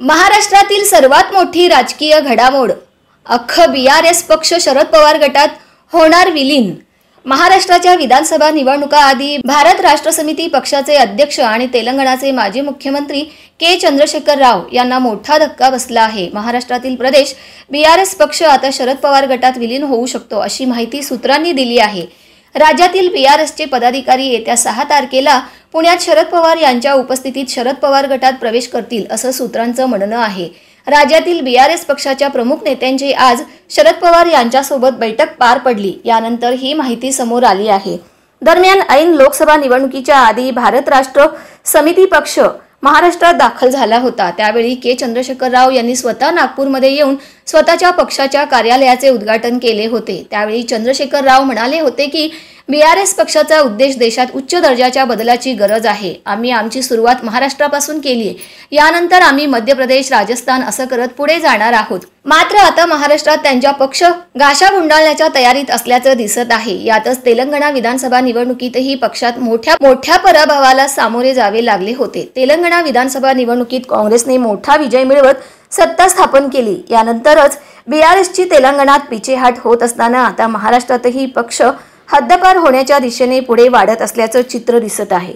महाराष्ट्रातील सर्वात मोठी राजकीय घडामोड, अख्खं बीआरएस पक्ष शरद पवार गटात होणार विलीन। महाराष्ट्राच्या विधानसभा निवडणुकाआधी भारत राष्ट्र समिती पक्षाचे अध्यक्ष आणि तेलंगणाचे माजी मुख्यमंत्री के चंद्रशेखर राव यांना मोठा धक्का बसला आहे। महाराष्ट्रातील प्रदेश बीआरएस पक्ष आता शरद पवार गटात विलीन होऊ शकतो अशी माहिती सूत्रांनी दिली आहे। राज्यातील बीआरएसचे पदाधिकारी येत्या 6 तारखेला पुण्यात शरद पवार यांच्या उपस्थितीत शरद पवार गटात प्रवेश करतील असं सूत्रांचं म्हणणं आहे। राज्यातील बीआरएस पक्षाच्या प्रमुख नेत्यांची आज शरद पवार यांच्यासोबत बैठक पार पडली, यानंतर ही माहिती समोर आली आहे। दरम्यान ऐन लोकसभा निवडणुकीच्या आधी भारत राष्ट्र समिती पक्ष महाराष्ट्रात दाखल झाला होता। त्यावेळी के चंद्रशेखर राव यांनी स्वतः नागपूरमध्ये येऊन स्वतःच्या पक्षाच्या कार्यालयाचे उद्घाटन केले होते। त्यावेळी चंद्रशेखर राव म्हणाले होते की बीआरएस पक्षाचा उद्देश देशात उच्च दर्जाच्या बदलाची गरज आहे। आम्ही आमची सुरुवात महाराष्ट्रापासून केली, यानंतर आम्ही मध्य प्रदेश, राजस्थान असं करत पुढे जाणार आहोत। मात्र आता महाराष्ट्रात त्यांचा पक्ष गाशा गुंडाळण्याच्या तयारीत असल्याचं दिसत आहे। यातच तेलंगणा विधानसभा निवडणुकीतही पक्षात मोठ्या पराभवाला सामोरे जावे लागले होते। तेलंगणा विधानसभा निवडणुकीत काँग्रेसने मोठा विजय मिळवत सत्ता स्थापन केली। यानंतरच बीआरएसची तेलंगणात पिछेहाट होत असताना आता महाराष्ट्रातही पक्ष हद्दपार होण्याच्या दिशेने पुढे वाढत असल्याचं चित्र दिसत आहे।